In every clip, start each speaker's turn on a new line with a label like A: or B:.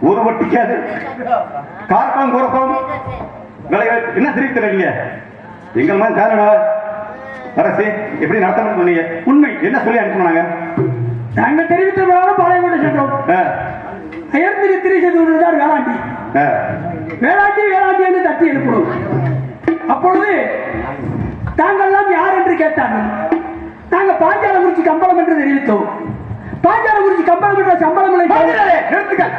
A: ஒருவட்டிக்காது கார்க்கம் குறக்கம் என்ன தெரிவிக்கிறீங்க எங்கள் மாதிரி காரணா அரசே எப்படி நடத்தணும் சொன்னீங்க உண்மை என்ன சொல்லி அனுப்பினாங்க
B: நாங்கள் தெரிவித்த பாளையங்கோட்டை சென்றோம் அயர்ந்திரி திரிசது வேளாண்டி வேளாண்டி வேளாண்டி என்று தட்டி எழுப்பணும் அப்பொழுது தாங்கள்லாம் யார் என்று கேட்டார்கள் நாங்கள் பாஞ்சாலங்குறிச்சி கம்பளம் என்று தெரிவித்தோம் பாஞ்சாலங்குறிச்சி கம்பளம் என்ற சம்பளம்
A: குடுக்கல்.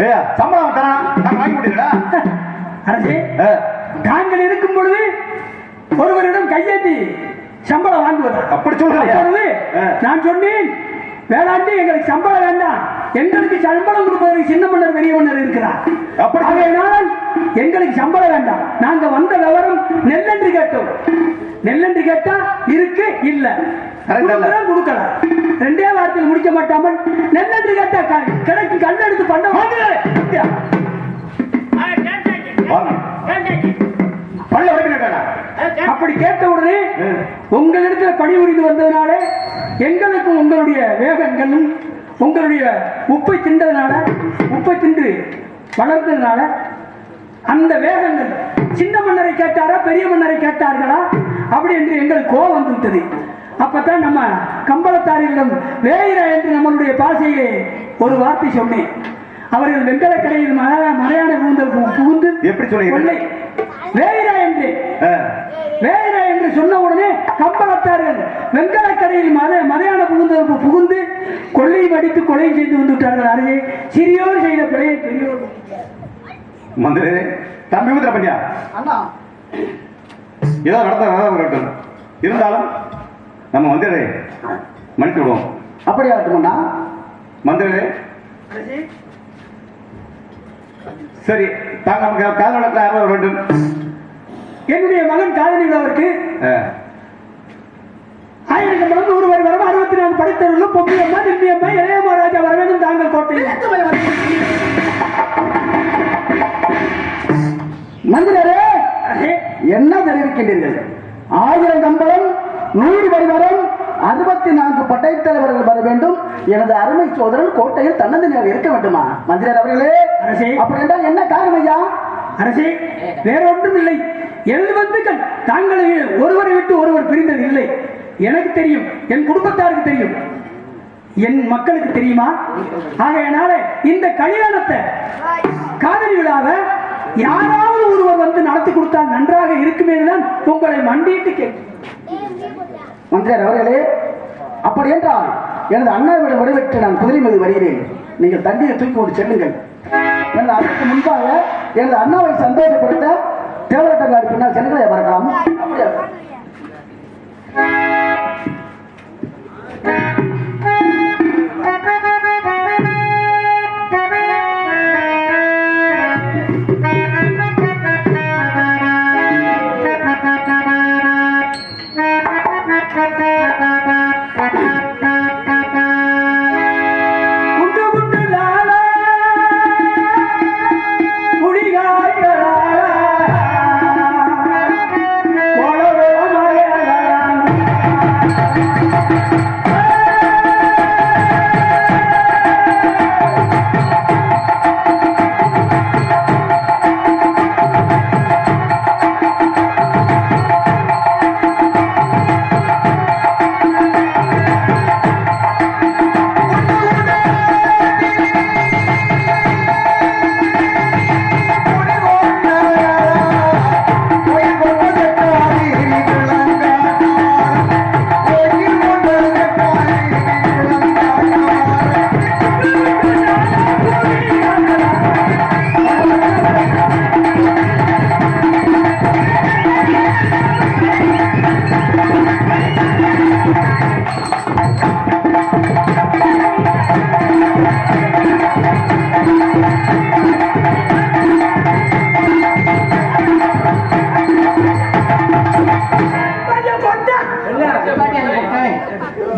A: ஏய் சம்பளம் தரணும். நான் வாங்கி கொடுங்கடா.
B: அரசே தாங்கள் இருக்கும் பொழுது ஒருவரிடம் கையேந்தி சம்பளம் வாங்குவது
A: அப்படி சொல்றீங்க.
B: நான் சொன்னேன் வேளாண்டி எங்களுக்கு சம்பளம் வேண்டாம், எங்களுக்கு சம்பளம் கொடுப்பதற்கு சின்ன மன்னர் பெரிய மன்னர் இருக்கிறார். அப்படினால் எங்களுக்கு சம்பளம் வேண்டாம். நாங்க வந்த விவரம் நெல்லென்று கேட்டோம். நெல்லென்று கேட்டா இருக்கு இல்ல கொடுக்கல. ரெண்டே வாரத்தில் முடிக்க மாட்டாமல் நெல்லென்று கேட்டா கிடைக்கு கல் எடுத்து பண்ண அப்படி கேட்ட உடனே உங்களிடத்துல பணிபுரிந்து வந்ததுனால எங்களுக்கும் உங்களுடைய வேகங்களும் உங்களுடைய உப்பை தின்றதுனால உப்பை தின்று வளர்ந்ததுனால அந்த வேகங்கள் சின்ன மன்னரை கேட்டாரா பெரிய மன்னரை கேட்டார்களா அப்படி என்று எங்களுக்கு கோபம் வந்து விட்டது. அப்பதான் நம்ம கம்பளத்தாரிகளிடம் வேயிரா என்று நம்மளுடைய பாசையிலே ஒரு வார்த்தை சொன்னேன். அவர்கள் வெங்கல கடையில் மலையான புகுந்து எப்படி சொன்ன வேயிரா என்று சொன்ன உடனே கம்பளத்தார்கள் வெங்கல கடையில் மலையான புகுந்து கொள்ளையும் அடித்து கொலை செய்து வந்து விட்டார்கள். அருகே சிறியோர் செய்த பிழையை பெரியோர்
A: மந்திரி தம்பி முத்திர பண்ணியா
C: அண்ணா
A: ஏதோ நடத்த இருந்தாலும் நம்ம மந்திரி மன்னித்து விடுவோம்.
C: அப்படியா இருக்கும்ண்ணா
A: மந்திரி சரி தாங்க நமக்கு காதலுக்கு யாரும் வேண்டும்.
B: என்னுடைய மகன் காதலி விழாவிற்கு 1000 மடங்கு ஒருவர் வரும் 64 படைத்தவர்களும் பொம்மியம்மா நிம்மியம்மா இளைய மகாராஜா வர வேண்டும். தாங்கள் கோட்டையில்
C: மந்திரரே என்ன தெரிவிக்கின்றீர்கள்? 1000 கம்பளம் 100 பரிவாரம் 64 படைத்தலைவர்கள் வர வேண்டும். எனது அருமை சோதரன் கோட்டையில் தன்னந்தனியாக இருக்க வேண்டுமா? மந்திரர் அவர்களே
B: அரசே
C: அப்படி என்றால் என்ன காரணம் ஐயா?
B: அரசே வேற ஒன்றும் இல்லை. எனது வந்துக்கள் தாங்கள் ஒருவரை விட்டு ஒருவர் பிரிந்தது இல்லை. எனக்கு தெரியும், என் குடும்பத்தாருக்கு தெரியும், என் மக்களுக்கு தெரியுமா? ஆகையினால இந்த கல்யாணத்தை காதலி விழாவை யாராவது ஒருவர் வந்து நடத்தி கொடுத்தால் நன்றாக இருக்குமே தான் உங்களை மண்டிட்டு கேட்கும்.
C: மந்திரர் அவர்களே அப்படி என்றால் எனது அண்ணாவிடம் விடைபெற்று நான் குதிரை மீது வருகிறேன். நீங்கள் தண்ணியை தூக்கி கொண்டு செல்லுங்கள். எனது அதற்கு முன்பாக எனது அண்ணாவை சந்தோஷப்படுத்த தேவரட்டங்காடி பின்னால் செல்களை மறக்கலாம். அப்படியா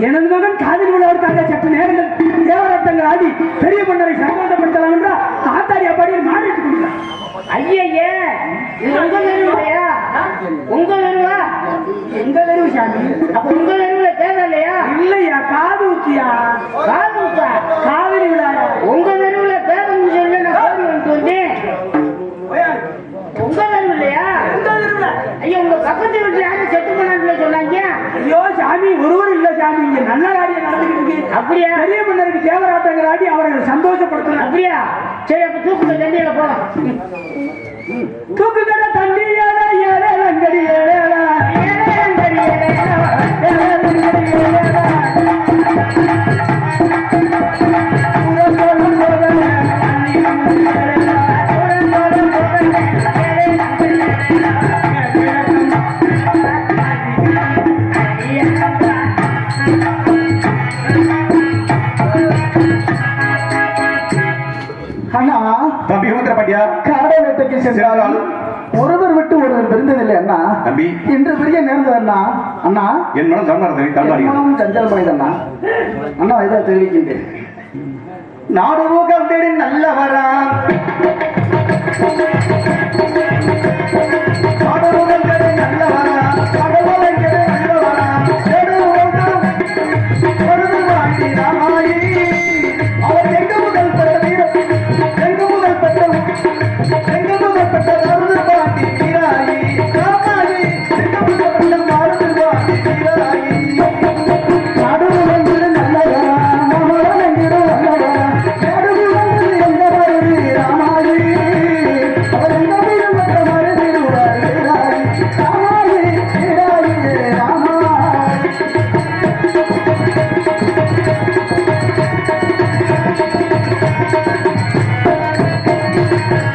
B: எனது மகன் காதலி விழாவிற்காக சற்று நேரங்கள் தேவரத்தங்கள் ஆடி பெரிய மன்னரை சந்தோஷப்படுத்தலாம் என்றால் ஆத்தாடி அப்பாடியில் மாறிட்டு கொடுத்தார்.
D: ஐயே உங்க தெருவுலையா? உங்க தெருவா?
B: எங்க தெருவு சாமி?
D: அப்ப உங்க தெருவுல தேவை இல்லையா?
B: இல்லையா, காது ஊத்தியா?
D: காது ஊத்தா?
B: காதலி விழா
D: உங்க தெருவுல தேவைன்னு சொல்லி நான் கோடி வந்துட்டு வந்தேன். உங்க தெருவு இல்லையா? ஐயா உங்க பக்கத்து வீட்டுல யாரும் செத்து போனான்னு சொன்னாங்க.
B: ஐயோ சாமி, ஒருவர் இல்ல சாமி, இங்க நல்ல காரியம் நடந்துட்டு இருக்கு.
D: அப்படியா?
B: பெரிய மன்னருக்கு தேவராட்டங்கள் ஆடி அவர்களை சந்தோஷப்படுத்தணும்.
D: அப்படியா? சரி அப்ப தூக்குங்க, தண்ணியில போலாம்.
B: தூக்குங்கட தண்ணி ஏழை ஏழை அங்கடி ஏழை அங்கடி ஏழை
C: அண்ணா
A: தம்பி ஊத்துற பாட்டியா
C: காடை வேட்டைக்கு சென்றால் ஒருவர் விட்டு ஒருவர் பிரிந்ததில்லை அண்ணா.
A: தம்பி
C: இன்று பிரிய நேர்ந்தது அண்ணா. அண்ணா
A: என் மனம் தந்தாடி தந்தாடி
C: சஞ்சல் மனிதண்ணா. அண்ணா இதை தெரிவிக்கின்றேன்.
A: நாடு ஊகம் தேடி நல்லவரா நாடு ஊகம் தேடி நல்லவரா கடவுளை தேடி நல்லவரா தேடு ஊகம் பொழுது வாங்கி ராமாயி அவர் எங்க முதல் பெற்ற வீரம் எங்க முதல் பெற்ற மருந்து பாட்டி வீராயி ராமாயி எங்க முதல் பெற்ற மருந்து பாட்டி வீராயி
C: நடுவுலங்கிடு நல்லவரா நமலங்கிடு நல்லவரா நடுவுலங்கிடு எந்தவரு ராமாயி அவர் எந்த வீரம் பெற்ற மருதிருவார் வீராயி ராமாயி வீராயி ராமாயி.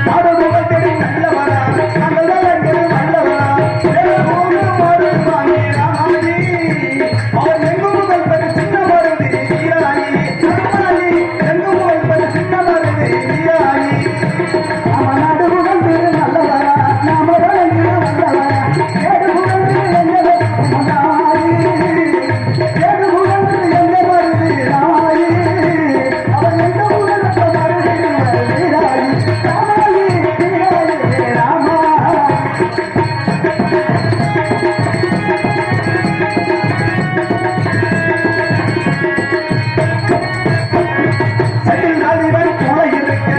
A: நாடுகள் தேடி நல்லவரா கடவுளை நல்லவரா தேடு ஊகம் மருந்து வாங்கி ராமாயி அவர் எங்க முதல் பெற்ற சின்ன மருந்து வீராயி ராமாயி எங்க முதல் பெற்ற சின்ன மருந்து வீராயி
C: அவன் நடுவுலங்கிடு நல்லவரா நமலங்கிடு நல்லவரா நடுவுலங்கிடு எந்தவரு ராமாயி நடுவுலங்கிடு எந்தவரு ராமாயி அவர் எந்த முதல் பெற்ற மருதிருவார் வீராயி ராமாயி வீராயி ராமாயி.
A: சைக்கிள் நாளிவன் துணை இருக்க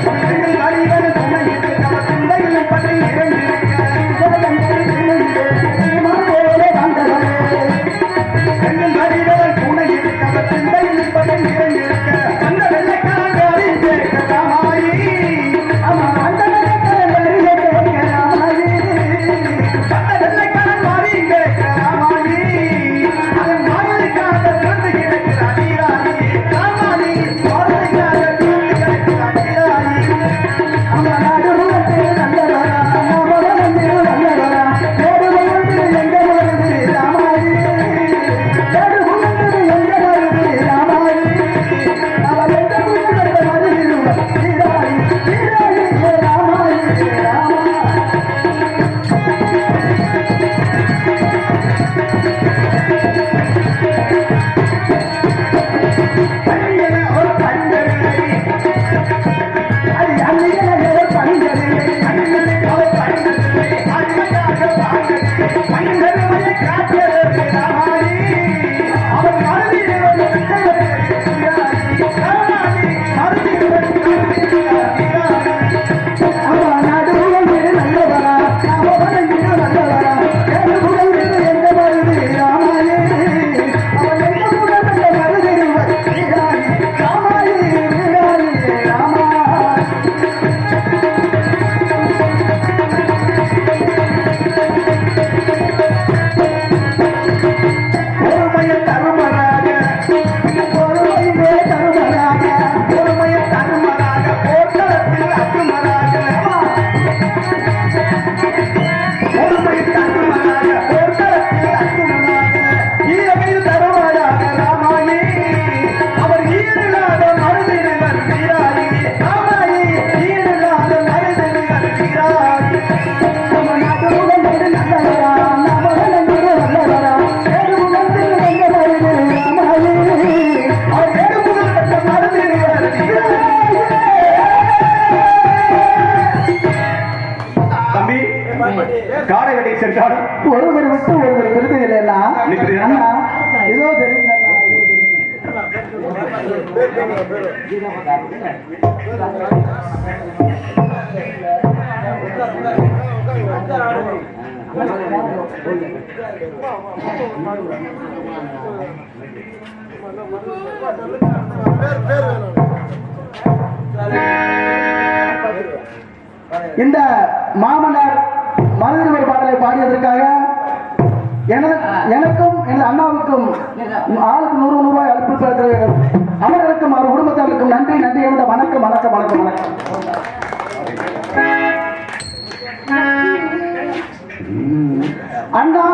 A: சைக்கிள் நாளிவன் துணை இருக்க அவர் சிந்தையில் பற்றி இறங்கியிருக்க சைக்கிள் நாளிவன் துணை இருக்க அவர் சிந்தையில் பற்றி இறங்கியிருக்க அந்த வெள்ளைக்காரன் யாரை கேட்க ராமாயி அந்த வெள்ளைக்காரன் மாறி கேட்க ராமாயி அதன் மாயலுக்காக திறந்து கிடக்கிறார் வீராயி ராமாயி மாயலுக்காக திறந்து கிடக்கிறார் வீராயி பள்ளியன ஒரு பஞ்சமில்லை அவர் பணிந்ததில்லை அடிமையாக வாழ்ந்ததில்லை பணிந்தருமையை காட்டியதற்கு ராமாயி அவர் மறுதியில் ராமாயி மறுதியில் பொறுமையை தருமராக பொறுமையை தருமராக போர்க்களத்தில் அத்துமராக பொறுமை தருமராக போர்க்களத்தில் அத்துமராக ஈரமில் தருமராக ராமாயி அவர் ஈரில்லாத மருதினர் வீராயி ராமாயி ஈரில்லாத மருதினர் வீராயி அவர் எடுமுதல் பெற்ற மருதினர் வீராயி. தம்பி காடை வெட்டி சென்றாலும்
C: ஒருவர் விட்டு ஒருவர் விருதுகள் எல்லாம்
A: நிற்கிறீர்களா?
C: அண்ணா ஏதோ தெரியும் இந்த மாமன்னர் மருதிருவர் பாடலை பாடியதற்காக எனக்கும் எனது அண்ணாவுக்கும் ஆளுக்கு 100 ரூபாய் அளிப்பதற்கு அவர்களுக்கும் அவர் குடும்பத்தாருக்கும் நன்றி நன்றி எழுந்த வணக்கம் வணக்கம் வணக்கம் வணக்கம். அண்ணா